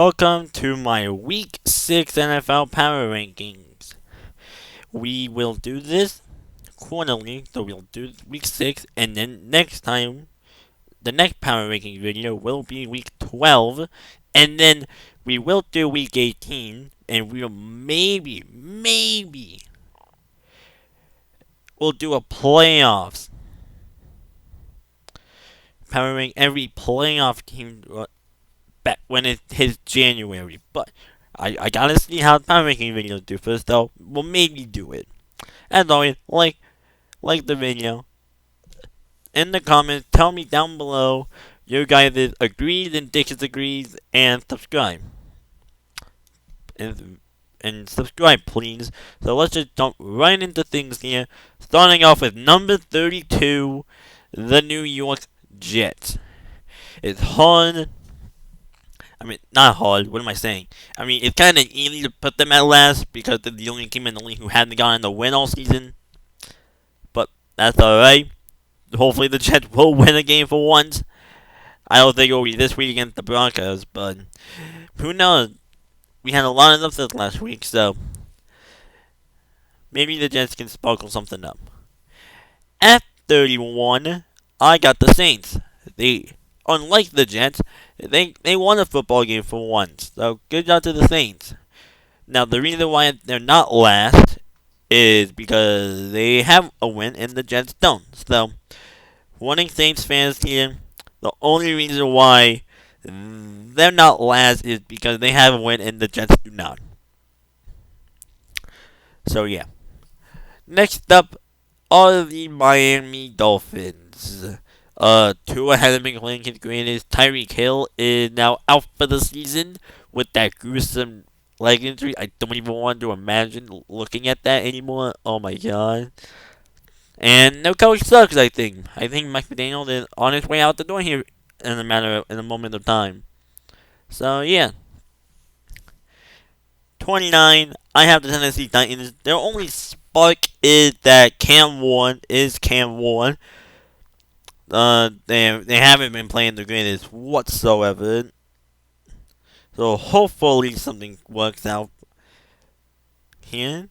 Welcome to my Week 6 NFL Power Rankings. We will do this quarterly, so we'll do Week 6, and then next time, the next Power Ranking video will be Week 12, and then we will do Week 18, and we'll maybe, we'll do a playoffs. Power Rank every playoff team back when it hits January, but I gotta see how the power ranking videos do first, though. We'll maybe do it. As always, like the video. In the comments, tell me down below your guys' agrees and disagrees, and subscribe. And subscribe, please. So let's just jump right into things here. Starting off with number 32, the New York Jets. It's hard. Not hard. What am I saying? It's kind of easy to put them at last because they're the only team in the league who hasn't gotten the win all season. But that's alright. Hopefully the Jets will win a game for once. I don't think it will be this week against the Broncos, but who knows? We had a lot of upsets last week, so maybe the Jets can sparkle something up. At 31, I got the Saints. Unlike the Jets, they won a football game for once. So good job to the Saints. Now the reason why they're not last is because they have a win and the Jets don't. So warning Saints fans here, the only reason why they're not last is because they have a win and the Jets do not. So yeah. Next up are the Miami Dolphins. Tua hasn't been playing his greatest. Tyreek Hill is now out for the season with that gruesome leg injury. I don't even want to imagine looking at that anymore. Oh my god. And no coach sucks, I think. I think Mike McDaniel is on his way out the door here in a moment of time. So yeah. 29, I have the Tennessee Titans. Their only spark is that Cam Ward is Cam Ward. They haven't been playing the greatest whatsoever. So hopefully something works out here.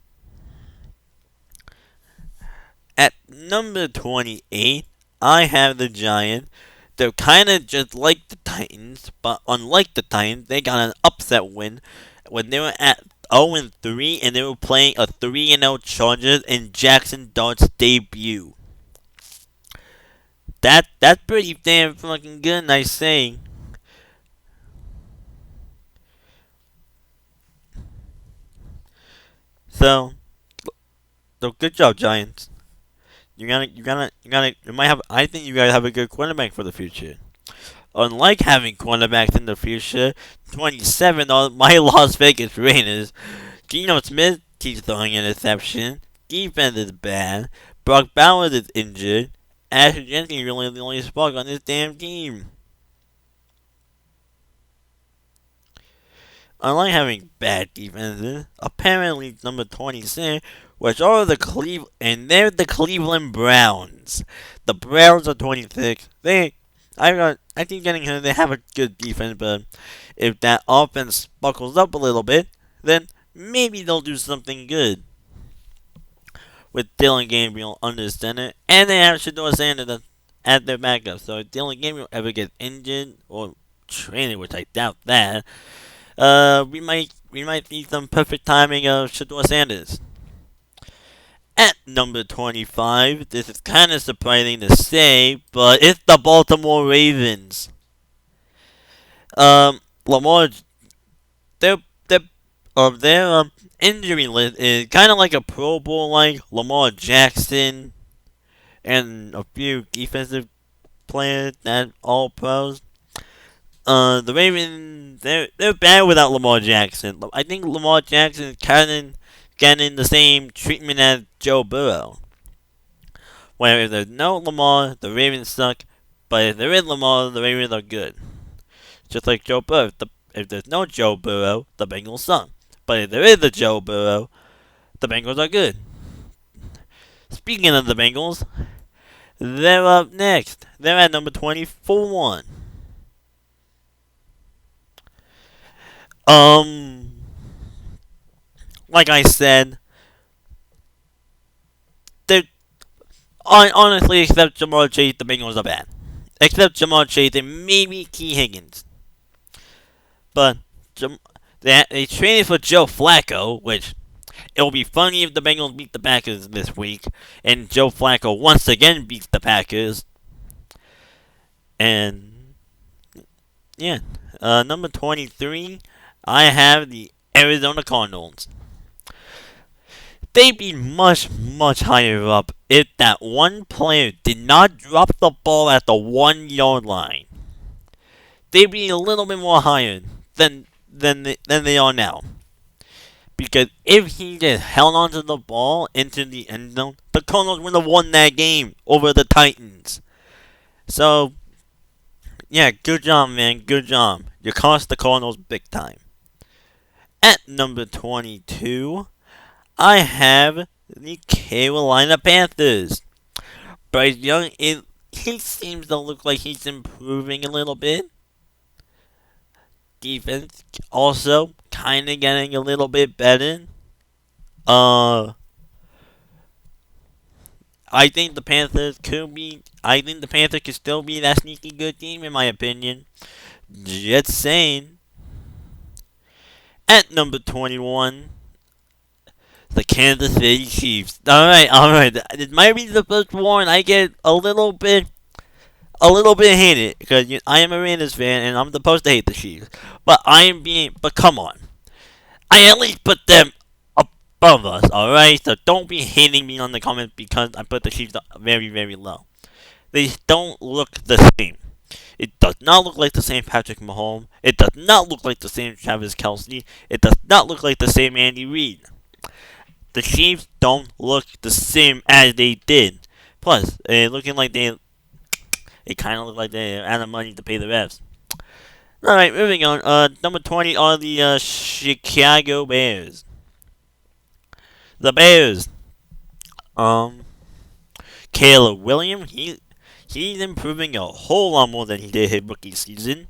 At number 28, I have the Giants. They're kind of just like the Titans, but unlike the Titans, they got an upset win when they were at 0-3 and they were playing a 3-0 Chargers in Jackson Dart's debut. That's pretty damn fucking good, I say. So good job, Giants. You might have. I think you guys have a good quarterback for the future. Unlike having quarterbacks in the future, 27 on my Las Vegas Raiders. Geno Smith keeps throwing an interception. Defense is bad. Brock Bowers is injured. Asher Jenkins really the only spark on this damn team. Unlike having bad defenses, apparently number 26, which are they're the Cleveland Browns. The Browns are 26. I keep getting here. They have a good defense, but if that offense buckles up a little bit, then maybe they'll do something good. With Dylan Gabriel under center, and they have Shedeur Sanders at their backup. So if Dylan Gabriel ever gets injured or traded, which I doubt that, we might see some perfect timing of Shedeur Sanders. At number 25, this is kind of surprising to say, but it's the Baltimore Ravens. Lamar, their injury list is kind of like a Pro Bowl, like Lamar Jackson and a few defensive players that all pros. The Ravens, they're bad without Lamar Jackson. I think Lamar Jackson is kind of getting the same treatment as Joe Burrow. Where if there's no Lamar, the Ravens suck. But if there is Lamar, the Ravens are good. Just like Joe Burrow. If there's no Joe Burrow, the Bengals suck. But if there is a Joe Burrow, the Bengals are good. Speaking of the Bengals, they're up next. They're at number 24. Um, like I said, they honestly, except Jamal Chase, the Bengals are bad. Except Jamal Chase and maybe T. Higgins. But they traded for Joe Flacco, which it'll be funny if the Bengals beat the Packers this week, and Joe Flacco once again beats the Packers. And yeah, number 23, I have the Arizona Cardinals. They'd be much, much higher up if that one player did not drop the ball at the 1 yard line. They'd be a little bit more higher than they are now. Because if he just held onto the ball into the end zone, the Cardinals would have won that game over the Titans. So, yeah, good job, man. Good job. You cost the Cardinals big time. At number 22, I have the Carolina Panthers. Bryce Young, he seems to look like he's improving a little bit. Defense also kind of getting a little bit better. I think the Panthers could be. I think the Panthers could still be that sneaky good team, in my opinion. Just saying. At number 21, the Kansas City Chiefs. Alright. It might be the first one I get a little bit hated because I am a Raiders fan and I'm supposed to hate the Chiefs. But come on. I at least put them above us, alright? So don't be hating me on the comments because I put the Chiefs very, very low. They don't look the same. It does not look like the same Patrick Mahomes. It does not look like the same Travis Kelce. It does not look like the same Andy Reid. The Chiefs don't look the same as they did. Plus, looking like it kind of look like they had the money to pay the refs. Alright, moving on. Number 20 are the Chicago Bears. The Bears. Caleb Williams, he's improving a whole lot more than he did his rookie season.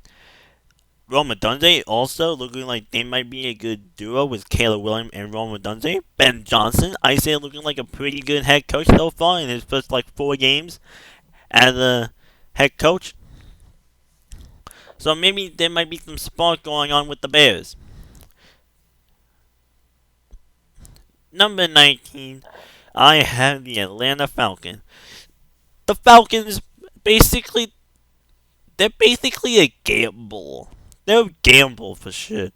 Rome Odunze also looking like they might be a good duo with Caleb Williams and Rome Odunze. Ben Johnson, I say looking like a pretty good head coach so far in his first 4 games as a head coach. So maybe there might be some spark going on with the Bears. Number 19, I have the Atlanta Falcons. The Falcons they're basically a gamble. They're a gamble for shit.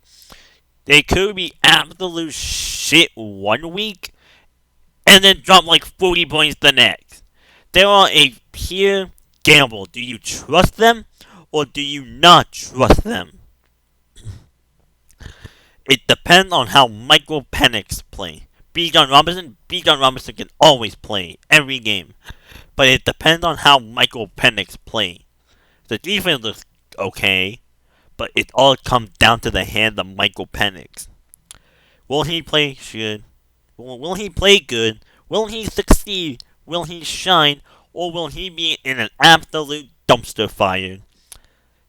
They could be absolute shit one week and then drop 40 points the next. They are a pure gamble. Do you trust them or do you not trust them? It depends on how Michael Penix play. Bijan Robinson can always play every game. But it depends on how Michael Penix play. The defense looks okay, but it all comes down to the hand of Michael Penix. Will he play good? Will he play good? Will he succeed? Will he shine? Or will he be in an absolute dumpster fire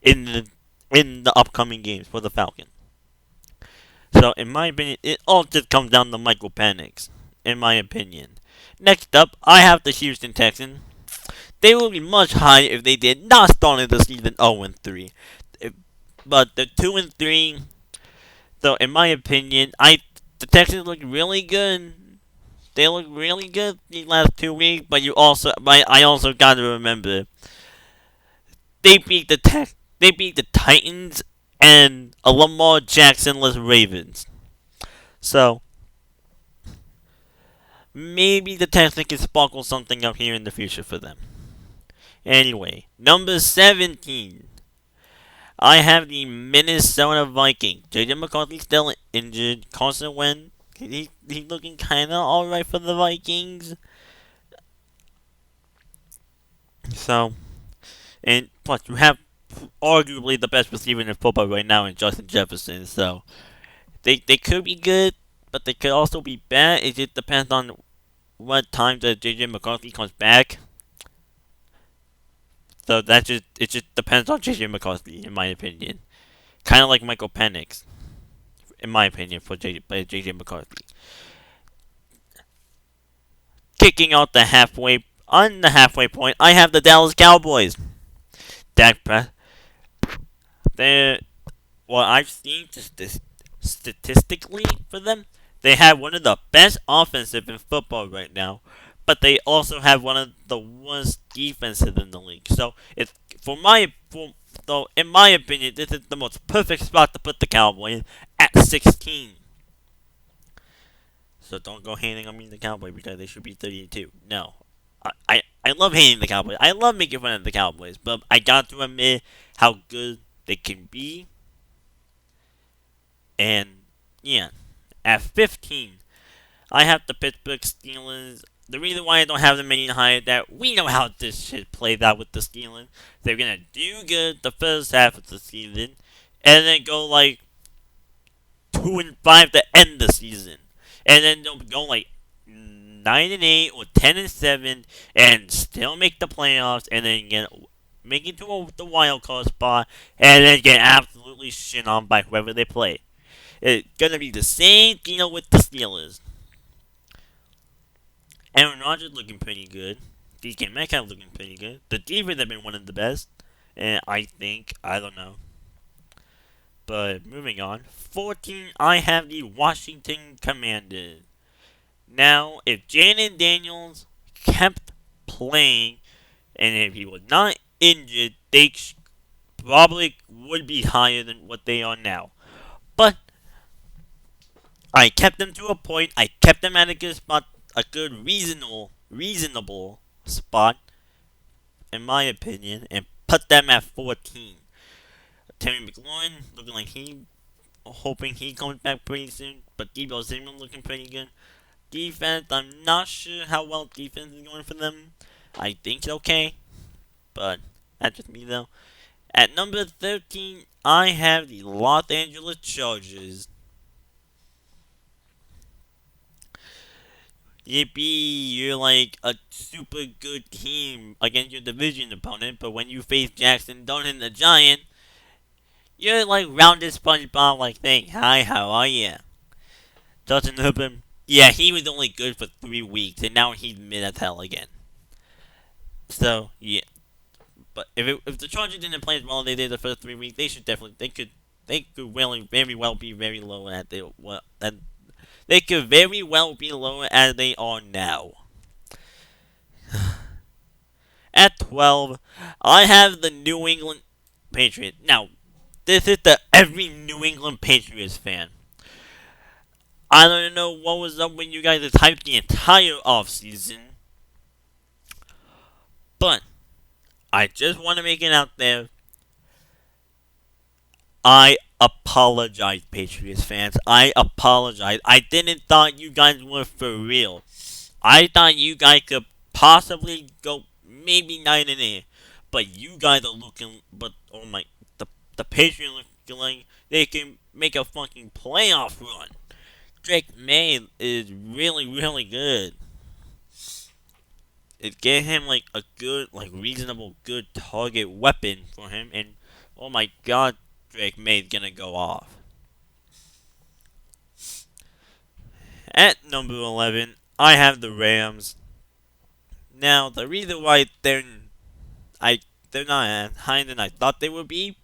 in the upcoming games for the Falcons? So, in my opinion, it all just comes down to Michael Penix, in my opinion. Next up, I have the Houston Texans. They will be much higher if they did not start the season 0-3. But they're 2-3. So, in my opinion, the Texans look really good. They look really good these last 2 weeks. But I also got to remember, they beat the Titans and a Lamar Jackson-less Ravens. So, maybe the Texans can sparkle something up here in the future for them. Anyway, number 17. I have the Minnesota Vikings. J.J. McCarthy still injured. Carson Wentz, he's looking kind of alright for the Vikings. So, and plus you have arguably the best receiver in football right now in Justin Jefferson. So, they could be good, but they could also be bad. It just depends on what time that J.J. McCarthy comes back. So it just depends on J.J. McCarthy, in my opinion. Kind of like Michael Penix. in my opinion, for JJ McCarthy. Kicking out on the halfway point, I have the Dallas Cowboys. Dak Prescott. They, what I've seen statistically for them, they have one of the best offensive in football right now, but they also have one of the worst defenses in the league. So it's though in my opinion, this is the most perfect spot to put the Cowboys at 16. So don't go hating on me the Cowboys because they should be 32. No. I love hating the Cowboys. I love making fun of the Cowboys, but I got to admit how good they can be. And yeah, at 15, I have the Pittsburgh Steelers. The reason why I don't have them any higher is that we know how this shit plays out with the Steelers. They're gonna do good the first half of the season, and then go like 2-5 to end the season, and then they'll go like 9-8 or 10-7, and still make the playoffs, and then make it to the wild card spot, and then get absolutely shit on by whoever they play. It's gonna be the same deal with the Steelers. Aaron Rodgers looking pretty good. DK Metcalf looking pretty good. The defense have been one of the best. And I don't know. But moving on. 14, I have the Washington Commanders. Now, if Jaden Daniels kept playing, and if he was not injured, they probably would be higher than what they are now. But I kept them to a point. I kept them at a good spot, a good reasonable spot, in my opinion, and put them at 14. Terry McLaurin looking like hoping he comes back pretty soon, but Deebo Samuel looking pretty good. Defense, I'm not sure how well defense is going for them. I think it's okay, but that's just me though. At number 13, I have the Los Angeles Chargers. Yippee, you're like a super good team against your division opponent, but when you face Jackson Dunn and the Giant, you're like rounded SpongeBob like thing. Hi, how are ya? Justin Herbert, yeah, he was only good for 3 weeks, and now he's mid as hell again. So, yeah. But if the Chargers didn't play as well as they did the first 3 weeks, they could very well be very low at they could very well be lower as they are now. At 12, I have the New England Patriots. Now, this is the every New England Patriots fan. I don't know what was up when you guys hyped the entire offseason, but I just want to make it out there. I apologize, Patriots fans. I apologize. I didn't thought you guys were for real. I thought you guys could possibly go maybe 9-8, but you guys are looking. But oh my, the Patriots looking like they can make a fucking playoff run. Drake May is really good. It gave him like a good, like reasonable, good target weapon for him, and oh my god, Drake May's gonna go off. At number 11, I have the Rams. Now, the reason why they're not as higher than I thought they would be.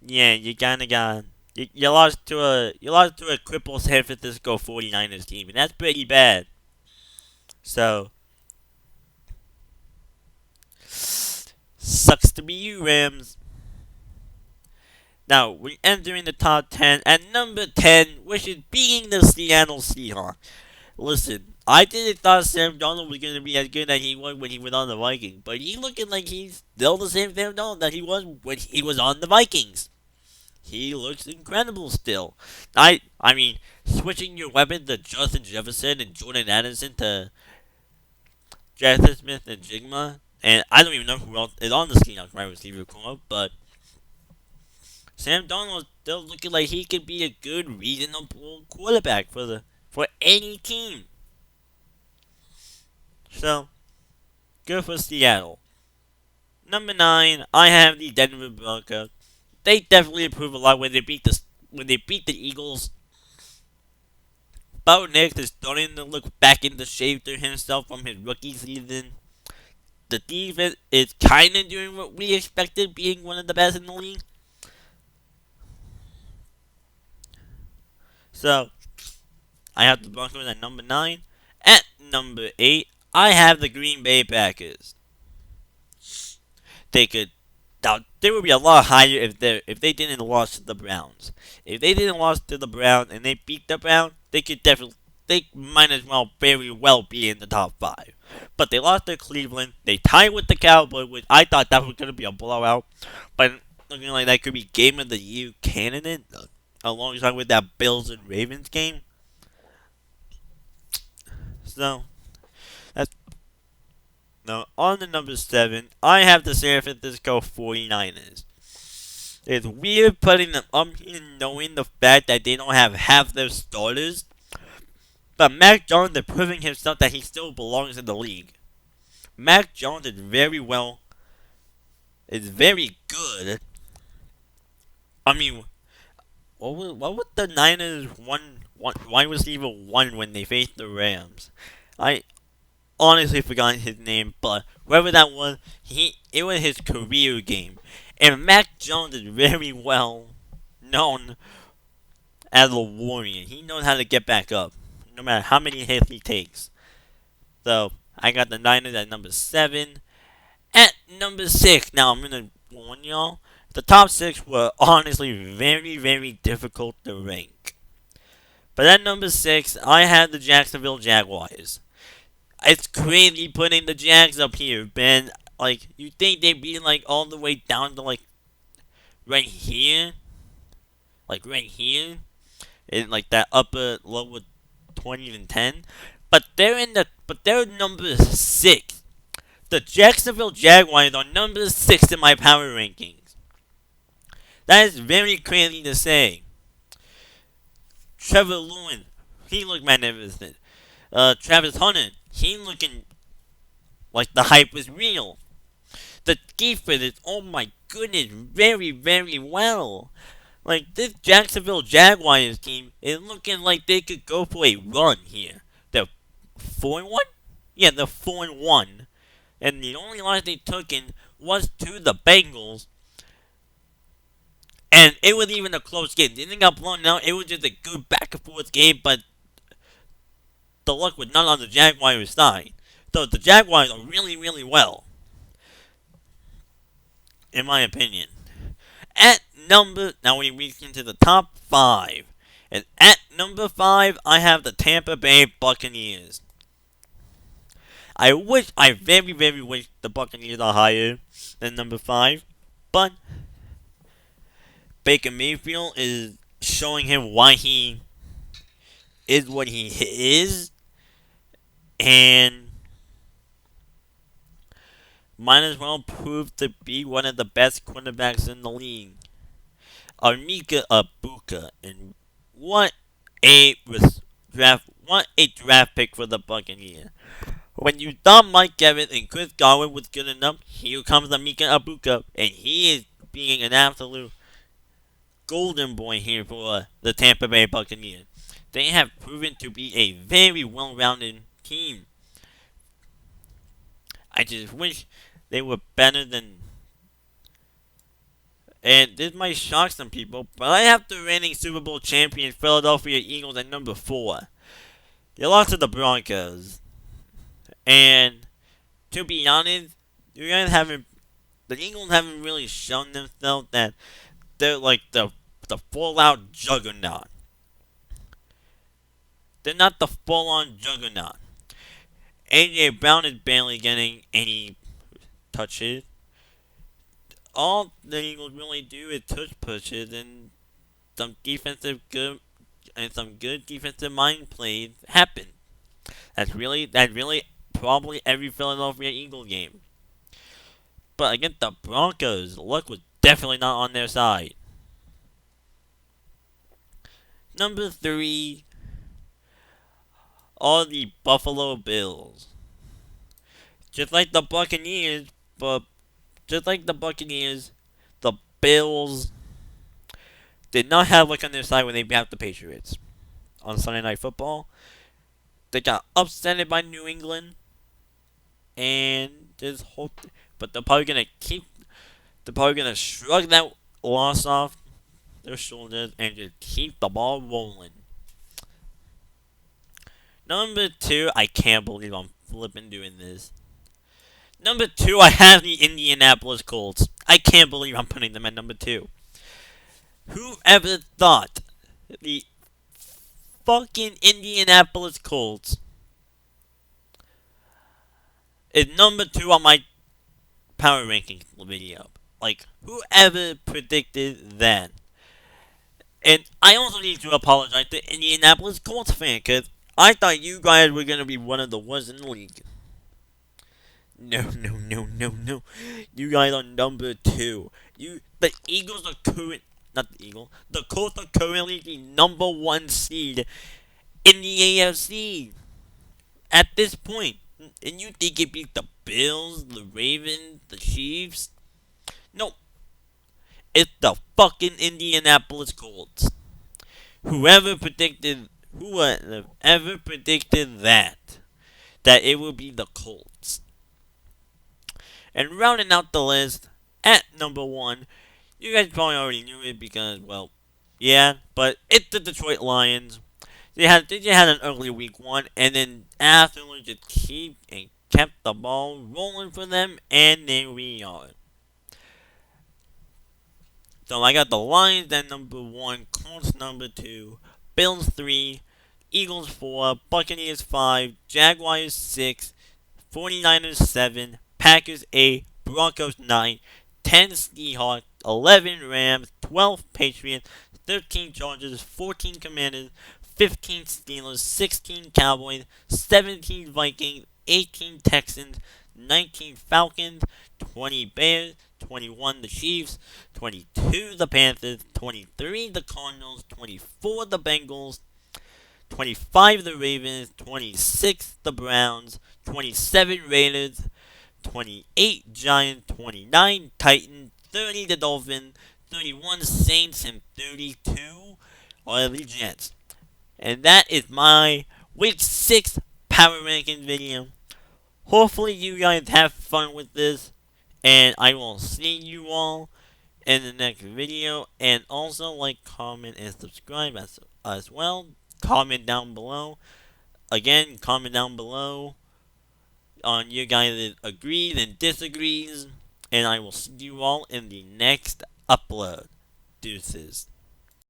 Yeah, you kinda got you lost to a crippled San Francisco 49ers team, and that's pretty bad. So sucks to be you, Rams. Now, we're entering the top 10 at number 10, which is beating the Seattle Seahawks. Listen, I didn't thought Sam Darnold was going to be as good as he was when he was on the Vikings, but he's looking like he's still the same Sam Darnold that he was when he was on the Vikings. He looks incredible still. I mean, switching your weapon to Justin Jefferson and Jordan Addison to Jackson Smith and Jigma, and I don't even know who else is on the Seahawks wide receiver core, but Sam Darnold still looking like he could be a good, reasonable quarterback for any team. So, good for Seattle. Number 9, I have the Denver Broncos. they definitely improved a lot when they beat the Eagles. Bo Nix is starting to look back into shape to himself from his rookie season. The defense is kind of doing what we expected, being one of the best in the league. So, I have the Broncos at number 9. At number 8, I have the Green Bay Packers. They could Now they would be a lot higher if they didn't lose to the Browns. If they didn't lose to the Browns and they beat the Browns, they might as well very well be in the top 5. But they lost to Cleveland. They tied with the Cowboys, which I thought that was gonna be a blowout. But looking like that could be Game of the Year candidate alongside with that Bills and Ravens game. So that's now on the number 7. I have the San Francisco 49ers. It's weird putting them up here knowing the fact that they don't have half their starters. But Mac Jones is proving himself that he still belongs in the league. Mac Jones is very good. I mean, what would the Niners one wide receiver one when they faced the Rams? I honestly forgot his name, but whoever that was, it was his career game. And Mac Jones is very well known as a warrior. He knows how to get back up, no matter how many hits he takes. So, I got the Niners at number 7. At number 6, now I'm going to warn y'all, the top 6 were honestly very, very difficult to rank. But at number 6, I had the Jacksonville Jaguars. It's crazy putting the Jags up here, Ben. Like, you think they'd be, like, all the way down to, like, right here? Like, right here? In, like, that upper, lower 20 and 10? But they're number 6. The Jacksonville Jaguars are number 6 in my power rankings. That is very crazy to say. Trevor Lawrence, he looked magnificent. Travis Hunter, he looking like the hype was real. The defense is, oh my goodness, very, very well. Like, this Jacksonville Jaguars team is looking like they could go for a run here. They're 4-1? Yeah, they're 4-1. And the only loss they took in was to the Bengals. And it was even a close game. They didn't get blown out. It was just a good back and forth game, but the luck was not on the Jaguars' side. So the Jaguars are really, really well, in my opinion. Now we reach into the top 5. And at number 5, I have the Tampa Bay Buccaneers. I very, very wish the Buccaneers are higher than number 5. But Baker Mayfield is showing him why he is what he is. And might as well prove to be one of the best quarterbacks in the league. Emeka Egbuka, and what a draft pick for the Buccaneers. When you thought Mike Evans and Chris Godwin was good enough, here comes Emeka Egbuka, and he is being an absolute golden boy here for the Tampa Bay Buccaneers. They have proven to be a very well-rounded team. I just wish they were better than. And this might shock some people, but I have the reigning Super Bowl champion Philadelphia Eagles at number 4. They lost to the Broncos. And to be honest, the Eagles haven't really shown themselves that they're like the full-out juggernaut. They're not the full-on juggernaut. A.J. Brown is barely getting any touches. All the Eagles really do is touch pushes and some good defensive mind plays happen. That's really probably every Philadelphia Eagle game. But against the Broncos, luck was definitely not on their side. Number 3 are the Buffalo Bills. Just like the Buccaneers, the Bills did not have luck on their side when they beat the Patriots on Sunday Night Football. They got upset by New England, and this whole. But they're probably gonna keep. They're probably gonna shrug that loss off their shoulders and just keep the ball rolling. Number 2, I can't believe I'm flipping doing this. Number 2, I have the Indianapolis Colts. I can't believe I'm putting them at number 2. Whoever thought the fucking Indianapolis Colts is number 2 on my power rankings video? Like, whoever predicted that? And I also need to apologize to Indianapolis Colts fan, because I thought you guys were going to be one of the worst in the league. No. You guys are number 2. The Eagles are not the Eagles. The Colts are currently the number 1 seed in the AFC at this point. And you think it beat the Bills, the Ravens, the Chiefs? No. It's the fucking Indianapolis Colts. Whoever predicted that it would be the Colts. And rounding out the list, at number 1, you guys probably already knew it because, well, yeah, but it's the Detroit Lions. They just had an early week 1, and then afterwards just kept the ball rolling for them, and there we are. So I got the Lions at number 1, Colts number 2, Bills 3, Eagles 4, Buccaneers 5, Jaguars 6, 49ers 7, Packers 8, Broncos 9, 10 Seahawks, 11 Rams, 12 Patriots, 13 Chargers, 14 Commanders, 15 Steelers, 16 Cowboys, 17 Vikings, 18 Texans, 19 Falcons, 20 Bears, 21 the Chiefs, 22 the Panthers, 23 the Cardinals, 24 the Bengals, 25 the Ravens, 26 the Browns, 27 Raiders, 28 Giants, 29 Titans, 30 the Dolphins, 31 Saints, and 32 are the Jets. And that is my Week 6 Power Rankings video. Hopefully you guys have fun with this. And I will see you all in the next video. And also like, comment, and subscribe as well. Comment down below. Again, comment down below on you guys' agrees and disagrees. And I will see you all in the next upload. Deuces.